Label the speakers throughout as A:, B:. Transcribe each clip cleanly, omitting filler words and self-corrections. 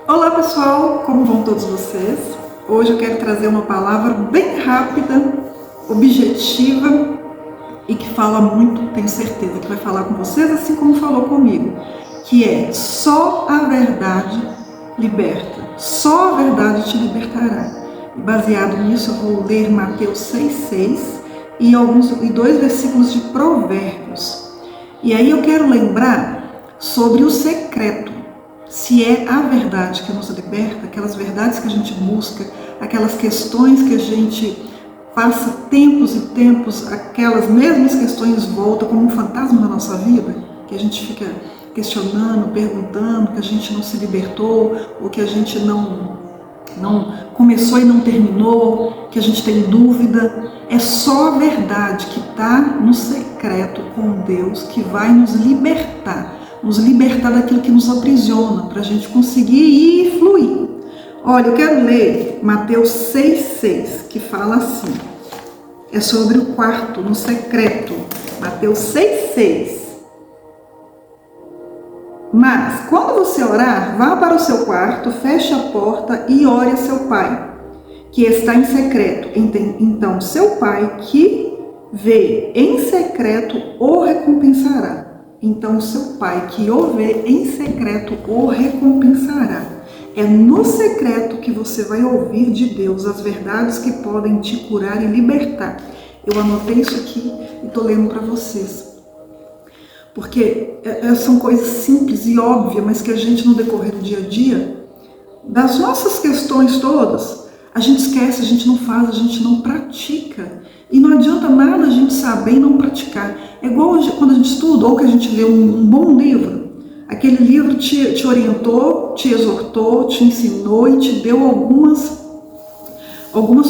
A: Olá pessoal, como vão todos vocês? Hoje eu quero trazer uma palavra bem rápida, objetiva e que fala muito, tenho certeza que vai falar com vocês assim como falou comigo, que é: só a verdade liberta, só a verdade te libertará. E baseado nisso eu vou ler Mateus 6,6 e dois versículos de Provérbios. E aí eu quero lembrar sobre o secreto. Se é a verdade que nos liberta, aquelas verdades que a gente busca, aquelas questões que a gente passa tempos e tempos, aquelas mesmas questões voltam como um fantasma na nossa vida, que a gente fica questionando, perguntando, que a gente não se libertou, ou que a gente não começou e não terminou, que a gente tem dúvida. É só a verdade que está no secreto com Deus que vai nos libertar daquilo que nos aprisiona, para a gente conseguir ir e fluir. Olha, eu quero ler Mateus 6,6, que fala assim, é sobre o quarto, no secreto. Mateus 6,6. Mas, quando você orar, vá para o seu quarto, feche a porta e ore a seu pai, que está em secreto. Então, seu pai, que vê em secreto, o recompensará. Então, seu pai, que o vê em secreto, o recompensará. É no secreto que você vai ouvir de Deus as verdades que podem te curar e libertar. Eu anotei isso aqui e estou lendo para vocês. Porque são coisas simples e óbvias, mas que a gente, no decorrer do dia a dia, das nossas questões todas, a gente esquece, a gente não faz, a gente não pratica. E não adianta nada a gente saber e não praticar. É igual quando a gente estuda ou que a gente lê um bom livro. Aquele livro te orientou, te exortou, te ensinou e te deu algumas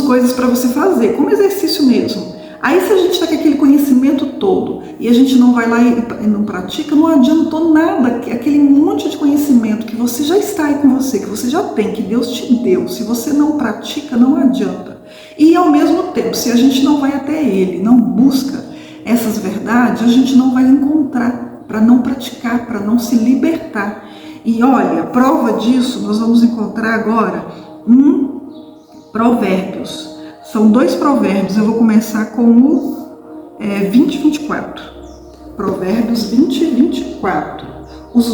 A: coisas para você fazer, como exercício mesmo. Aí se a gente está com aquele conhecimento todo e a gente não vai lá e não pratica, não adiantou nada. Aquele monte de conhecimento que você já está aí com você, que você já tem, que Deus te deu, se você não pratica, não adianta. E ao mesmo tempo, se a gente não vai até Ele, não busca essas verdades, a gente não vai encontrar para não praticar, para não se libertar. E olha, prova disso nós vamos encontrar agora Provérbios. São dois provérbios, eu vou começar com o 20 e 24. Provérbios 20 e 24. Os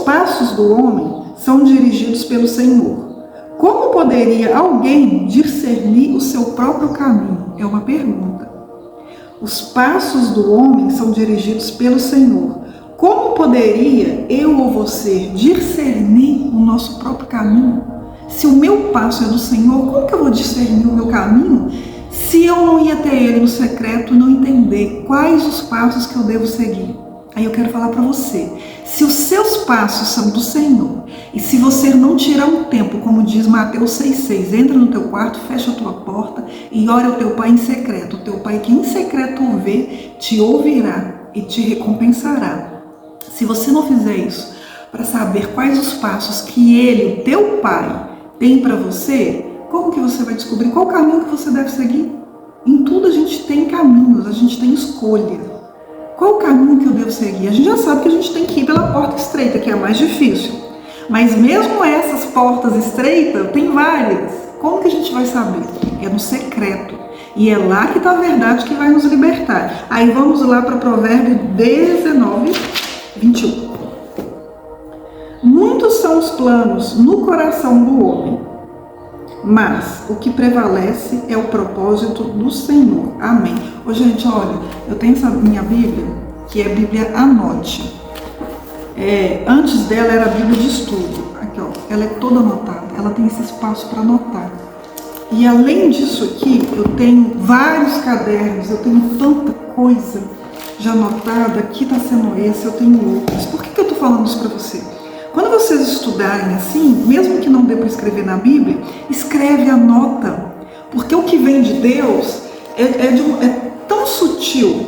A: passos do homem são dirigidos pelo Senhor. Como poderia alguém discernir o seu próprio caminho? É uma pergunta. Os passos do homem são dirigidos pelo Senhor. Como poderia eu ou você discernir o nosso próprio caminho? Se o meu passo é do Senhor, como que eu vou discernir o meu caminho se eu não ir até Ele no secreto e não entender quais os passos que eu devo seguir? Aí eu quero falar para você, se os seus passos são do Senhor, e se você não tirar um tempo, como diz Mateus 6,6, entra no teu quarto, fecha a tua porta e ore ao teu pai em secreto. O teu pai que em secreto o vê, te ouvirá e te recompensará. Se você não fizer isso, para saber quais os passos que Ele, o teu pai, tem para você, como que você vai descobrir qual caminho que você deve seguir? Em tudo a gente tem caminhos, a gente tem escolha. Qual o caminho que eu devo seguir? A gente já sabe que a gente tem que ir pela porta estreita, que é a mais difícil. Mas mesmo essas portas estreitas, tem várias. Como que a gente vai saber? É no secreto. E é lá que está a verdade que vai nos libertar. Aí vamos lá para Provérbio 19, 21. Muitos são os planos no coração do homem, mas o que prevalece é o propósito do Senhor. Amém. Ô, gente, olha, eu tenho essa minha Bíblia, que é a Bíblia Anote. Antes dela era a Bíblia de estudo. Aqui, ó, ela é toda anotada, ela tem esse espaço para anotar. E além disso aqui, eu tenho vários cadernos, eu tenho tanta coisa já anotada. Aqui está sendo esse, eu tenho outros. Por que eu estou falando isso para você? Quando vocês estudarem assim, mesmo que não dê para escrever na Bíblia, escreve, anota. Porque o que vem de Deus é tão sutil,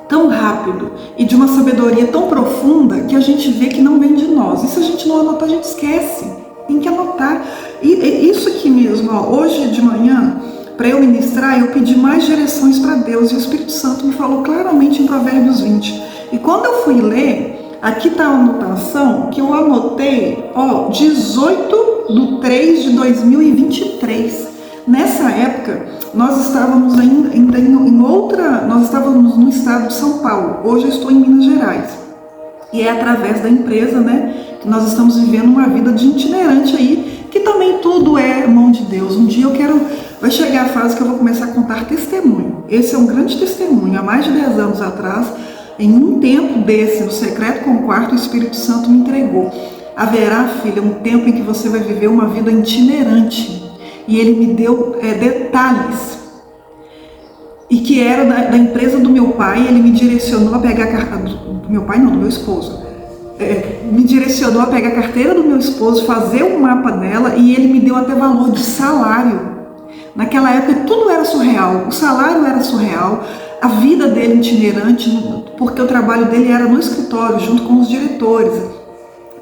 A: tão rápido e de uma sabedoria tão profunda que a gente vê que não vem de nós. E se a gente não anotar, a gente esquece. Tem que anotar. E isso aqui mesmo, ó, hoje de manhã, para eu ministrar, eu pedi mais direções para Deus. E o Espírito Santo me falou claramente em Provérbios 20. E quando eu fui ler, Aqui está a anotação que eu anotei, 18/3/2023. Nessa época, nós estávamos ainda nós estávamos no estado de São Paulo. Hoje eu estou em Minas Gerais. E é através da empresa, né, que nós estamos vivendo uma vida de itinerante aí, que também tudo é mão de Deus. Um dia vai chegar a fase que eu vou começar a contar testemunho. Esse é um grande testemunho. Há mais de 10 anos atrás, em um tempo desse, no secreto com o quarto, o Espírito Santo me entregou. Haverá, filha, um tempo em que você vai viver uma vida itinerante. E ele me deu detalhes. E que era da empresa do meu pai. Ele me direcionou a pegar a carteira do meu pai, não, do meu esposo. Me direcionou a pegar a carteira do meu esposo, fazer um mapa dela, e ele me deu até valor de salário. Naquela época tudo era surreal, o salário era surreal, a vida dele itinerante, porque o trabalho dele era no escritório, junto com os diretores.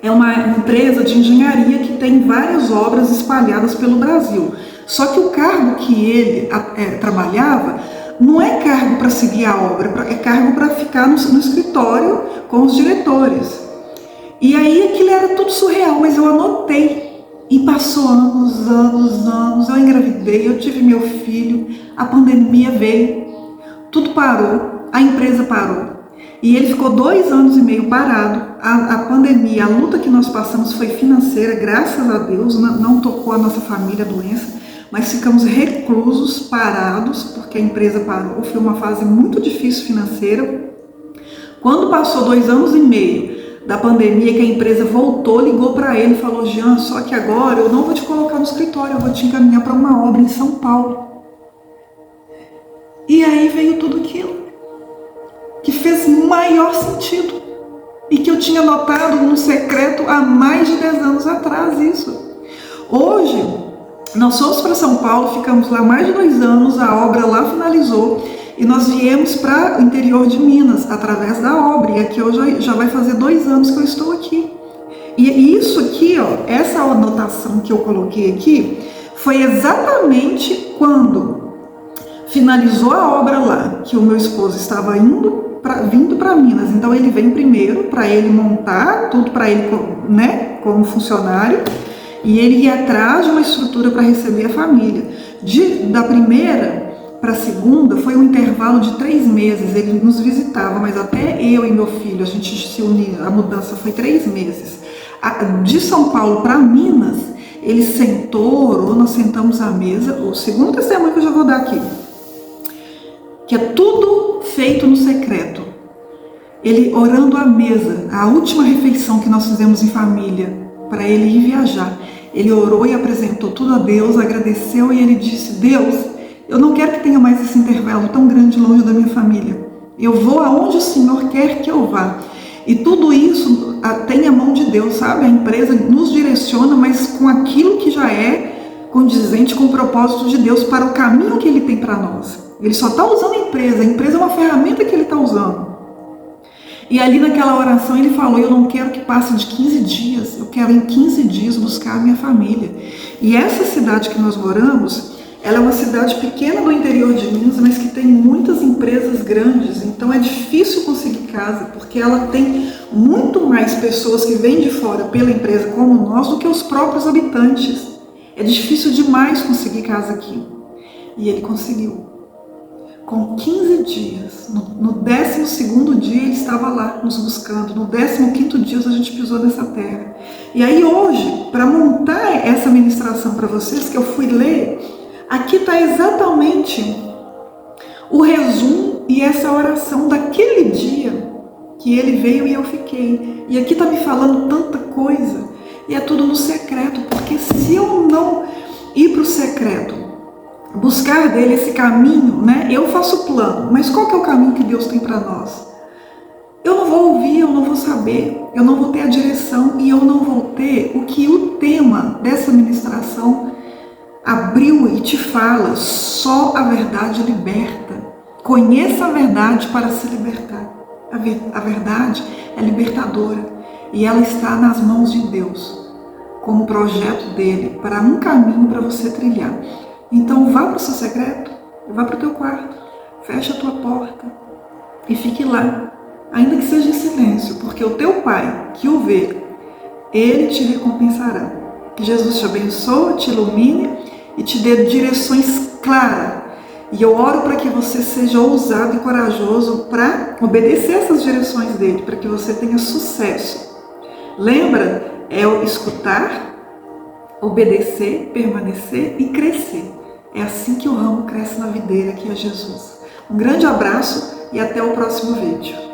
A: É uma empresa de engenharia que tem várias obras espalhadas pelo Brasil. Só que o cargo que ele trabalhava não é cargo para seguir a obra, é cargo para ficar no escritório com os diretores. E aí aquilo era tudo surreal, mas eu anotei. E passou anos, eu engravidei, eu tive meu filho, a pandemia veio, tudo parou, a empresa parou. E ele ficou 2 anos e meio parado. A pandemia, a luta que nós passamos foi financeira, graças a Deus, não tocou a nossa família a doença, mas ficamos reclusos, parados, porque a empresa parou. Foi uma fase muito difícil financeira. Quando passou 2 anos e meio da pandemia, que a empresa voltou, ligou para ele e falou: Jean, só que agora eu não vou te colocar no escritório, eu vou te encaminhar para uma obra em São Paulo. E aí veio tudo aquilo que fez maior sentido e que eu tinha notado no secreto há mais de 10 anos atrás isso. Hoje, nós fomos para São Paulo, ficamos lá mais de 2 anos, a obra lá finalizou e nós viemos para o interior de Minas através da obra. E aqui hoje já vai fazer 2 anos que eu estou aqui. E isso aqui, essa anotação que eu coloquei aqui, foi exatamente quando finalizou a obra lá, que o meu esposo estava vindo para Minas. Então ele vem primeiro para ele montar tudo para ele, né, como funcionário, e ele ia atrás de uma estrutura para receber a família. Da primeira para a segunda foi um intervalo de 3 meses. Ele nos visitava, mas até eu e meu filho, a gente se unir, a mudança foi 3 meses. De São Paulo para Minas, ele sentou, orou, nós sentamos à mesa. O segundo testemunho que eu já vou dar aqui, que é tudo feito no secreto. Ele orando à mesa, a última refeição que nós fizemos em família, para ele ir viajar. Ele orou e apresentou tudo a Deus, agradeceu e ele disse: Deus, eu não quero que tenha mais esse intervalo tão grande longe da minha família. Eu vou aonde o Senhor quer que eu vá. E tudo isso tem a mão de Deus, sabe? A empresa nos direciona, mas com aquilo que já é condizente com o propósito de Deus para o caminho que Ele tem para nós. Ele só está usando a empresa é uma ferramenta que Ele está usando. E ali naquela oração ele falou: eu não quero que passe de 15 dias, eu quero em 15 dias buscar a minha família. E essa cidade que nós moramos, ela é uma cidade pequena do interior de Minas, mas que tem muitas empresas grandes, então é difícil conseguir casa, porque ela tem muito mais pessoas que vêm de fora pela empresa como nós do que os próprios habitantes. É difícil demais conseguir casa aqui. E ele conseguiu. Com 15 dias, no 12º dia ele estava lá nos buscando, no 15º dia a gente pisou nessa terra. E aí hoje, para montar essa ministração para vocês, que eu fui ler, aqui está exatamente o resumo e essa oração daquele dia que ele veio e eu fiquei. E aqui está me falando tanta coisa, e é tudo no secreto, porque se eu não ir para o secreto, buscar dele esse caminho, né? Eu faço plano, mas qual que é o caminho que Deus tem para nós? Eu não vou ouvir, eu não vou saber, eu não vou ter a direção e eu não vou ter o que o tema dessa ministração abriu e te fala: só a verdade liberta. Conheça a verdade para se libertar. A verdade é libertadora e ela está nas mãos de Deus, como projeto dele, para um caminho para você trilhar. Então vá para o seu secreto, vá para o teu quarto, fecha a tua porta e fique lá, ainda que seja em silêncio, porque o teu Pai que o vê, Ele te recompensará. Que Jesus te abençoe, te ilumine e te dê direções claras. E eu oro para que você seja ousado e corajoso para obedecer essas direções dele, para que você tenha sucesso. Lembra? É o escutar, obedecer, permanecer e crescer. É assim que o ramo cresce na videira, que é Jesus. Um grande abraço e até o próximo vídeo.